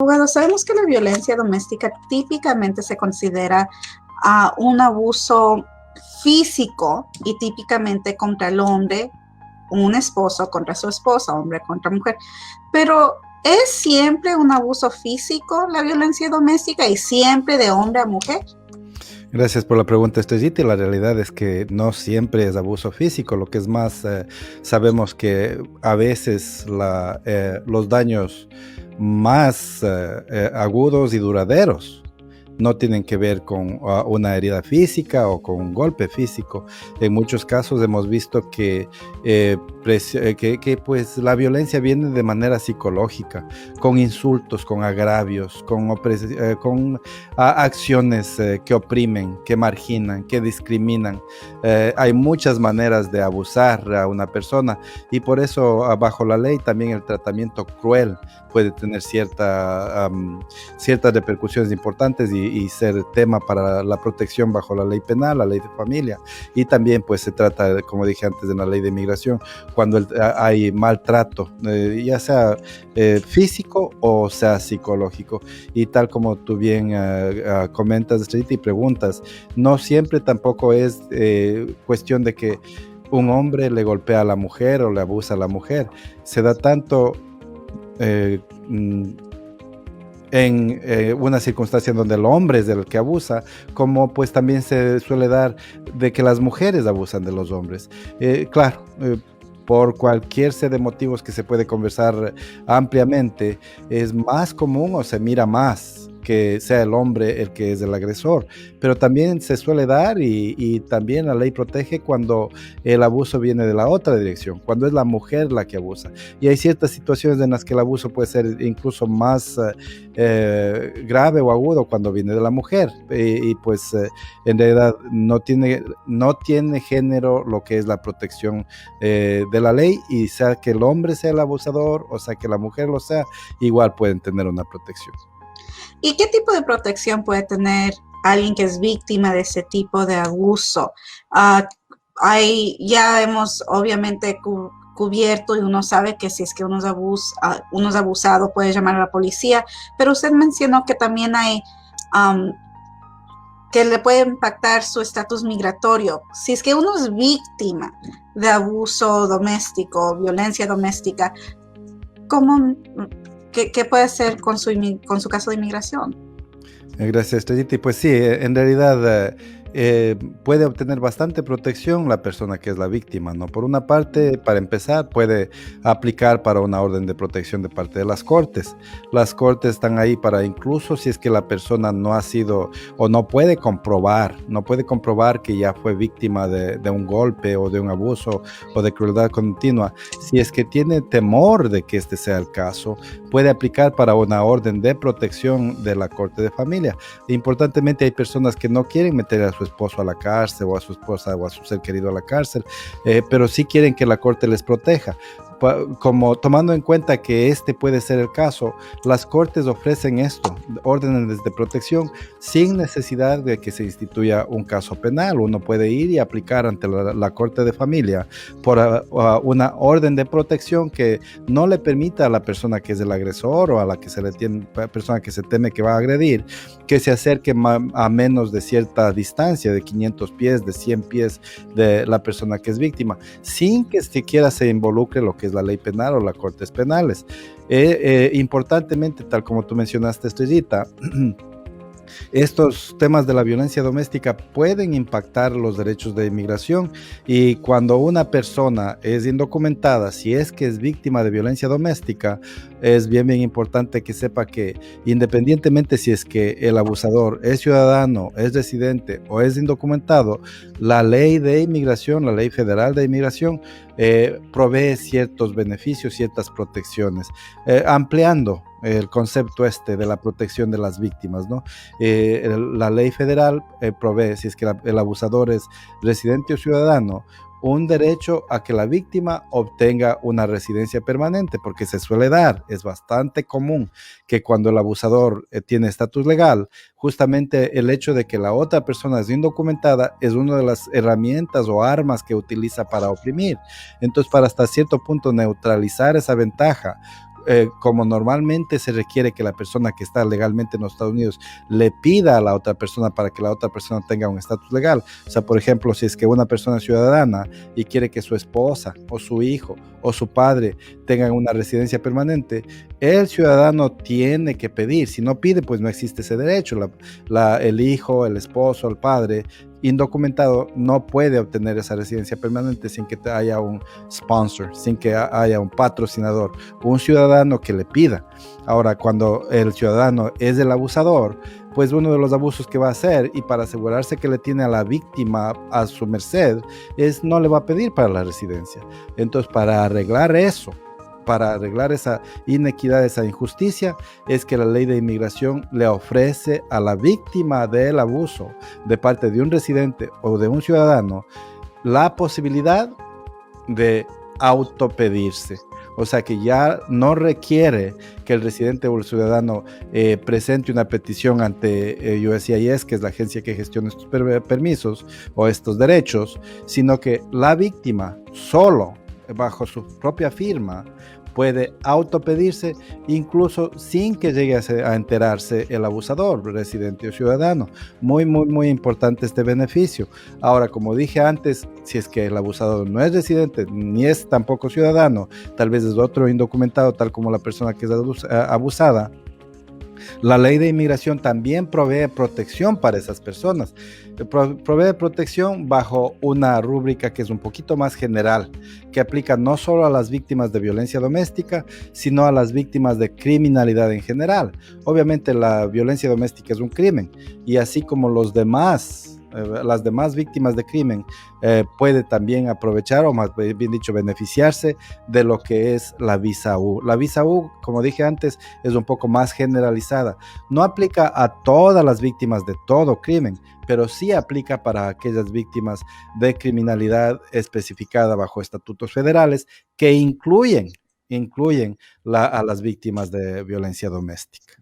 Bueno, sabemos que la violencia doméstica típicamente se considera un abuso físico y típicamente contra el hombre, un esposo contra su esposa, hombre contra mujer. Pero ¿es siempre un abuso físico la violencia doméstica y siempre de hombre a mujer? Gracias por la pregunta, Estrellita. Y la realidad es que no siempre es abuso físico. Lo que es más, sabemos que a veces los daños más agudos y duraderos no tienen que ver con una herida física o con un golpe físico. En muchos casos hemos visto pues la violencia viene de manera psicológica, con insultos, con agravios, con acciones que oprimen, que marginan, que discriminan. Hay muchas maneras de abusar a una persona y por eso bajo la ley también el tratamiento cruel puede tener ciertas repercusiones importantes y ser tema para la protección bajo la ley penal, la ley de familia. Y también pues se trata, como dije antes, de la ley de migración, cuando hay maltrato, ya sea físico o sea psicológico. Y tal como tú bien comentas, Estrellita, y preguntas, no siempre tampoco es cuestión de que un hombre le golpea a la mujer o le abusa a la mujer. Se da tanto en una circunstancia en donde el hombre es el que abusa, como pues también se suele dar de que las mujeres abusan de los hombres. Claro, por cualquier set de motivos que se puede conversar ampliamente, es más común o se mira más que sea el hombre el que es el agresor, pero también se suele dar y también la ley protege cuando el abuso viene de la otra dirección, cuando es la mujer la que abusa. Y hay ciertas situaciones en las que el abuso puede ser incluso más grave o agudo cuando viene de la mujer y pues en realidad no tiene género lo que es la protección de la ley, y sea que el hombre sea el abusador o sea que la mujer lo sea, igual pueden tener una protección. ¿Y qué tipo de protección puede tener alguien que es víctima de ese tipo de abuso? Ya hemos obviamente cubierto y uno sabe que si es que uno es abusado puede llamar a la policía, pero usted mencionó que también hay que le puede impactar su estatus migratorio. Si es que uno es víctima de abuso doméstico, violencia doméstica, ¿qué puede hacer con su caso de inmigración? Gracias, Estrellita. Y pues sí, en realidad puede obtener bastante protección la persona que es la víctima, ¿no? Por una parte, para empezar, puede aplicar para una orden de protección de parte de las cortes. Las cortes están ahí para, incluso si es que la persona no ha sido o no puede comprobar que ya fue víctima de un golpe o de un abuso o de crueldad continua. Si es que tiene temor de que este sea el caso, puede aplicar para una orden de protección de la Corte de Familia. Importantemente, hay personas que no quieren meter a su esposo a la cárcel o a su esposa o a su ser querido a la cárcel, pero sí quieren que la corte les proteja. Como tomando en cuenta que este puede ser el caso, las cortes ofrecen órdenes de protección sin necesidad de que se instituya un caso penal. Uno puede ir y aplicar ante la Corte de Familia por una orden de protección que no le permita a la persona que es el agresor o a la que persona que se teme que va a agredir, que se acerque a menos de cierta distancia, de 500 pies, de 100 pies de la persona que es víctima, sin que siquiera se involucre lo que es la ley penal o las cortes penales. Importantemente, tal como tú mencionaste, Estrellita, estos temas de la violencia doméstica pueden impactar los derechos de inmigración, y cuando una persona es indocumentada, si es que es víctima de violencia doméstica, es bien importante que sepa que independientemente si es que el abusador es ciudadano, es residente o es indocumentado, la ley de inmigración, la ley federal de inmigración, provee ciertos beneficios, ciertas protecciones, ampliando el concepto de la protección de las víctimas, ¿no? La ley federal provee, si es que el abusador es residente o ciudadano, un derecho a que la víctima obtenga una residencia permanente, porque se suele dar, es bastante común que cuando el abusador tiene estatus legal, justamente el hecho de que la otra persona es indocumentada es una de las herramientas o armas que utiliza para oprimir. Entonces, para hasta cierto punto neutralizar esa ventaja, como normalmente se requiere que la persona que está legalmente en los Estados Unidos le pida a la otra persona para que la otra persona tenga un estatus legal. O sea, por ejemplo, si es que una persona es ciudadana y quiere que su esposa o su hijo o su padre tengan una residencia permanente, el ciudadano tiene que pedir. Si no pide, pues no existe ese derecho. El hijo, el esposo, el padre indocumentado no puede obtener esa residencia permanente sin que haya un sponsor, sin que haya un patrocinador, un ciudadano que le pida. Ahora, cuando el ciudadano es el abusador, pues uno de los abusos que va a hacer, y para asegurarse que le tiene a la víctima a su merced, es no le va a pedir para la residencia. Entonces, para arreglar eso, para arreglar esa inequidad, esa injusticia, es que la ley de inmigración le ofrece a la víctima del abuso de parte de un residente o de un ciudadano la posibilidad de autopedirse. O sea que ya no requiere que el residente o el ciudadano presente una petición ante USCIS, que es la agencia que gestiona estos permisos o estos derechos, sino que la víctima solo, bajo su propia firma, puede autopedirse, incluso sin que llegue a enterarse el abusador, residente o ciudadano. Muy, muy, muy importante este beneficio. Ahora, como dije antes, si es que el abusador no es residente ni es tampoco ciudadano, tal vez es otro indocumentado, tal como la persona que es abusada, la ley de inmigración también provee protección para esas personas. Provee protección bajo una rúbrica que es un poquito más general, que aplica no solo a las víctimas de violencia doméstica, sino a las víctimas de criminalidad en general. Obviamente la violencia doméstica es un crimen, y así como las demás víctimas de crimen puede también aprovechar, o más bien dicho, beneficiarse de lo que es la visa U. La visa U, como dije antes, es un poco más generalizada. No aplica a todas las víctimas de todo crimen, pero sí aplica para aquellas víctimas de criminalidad especificada bajo estatutos federales que incluyen a las víctimas de violencia doméstica.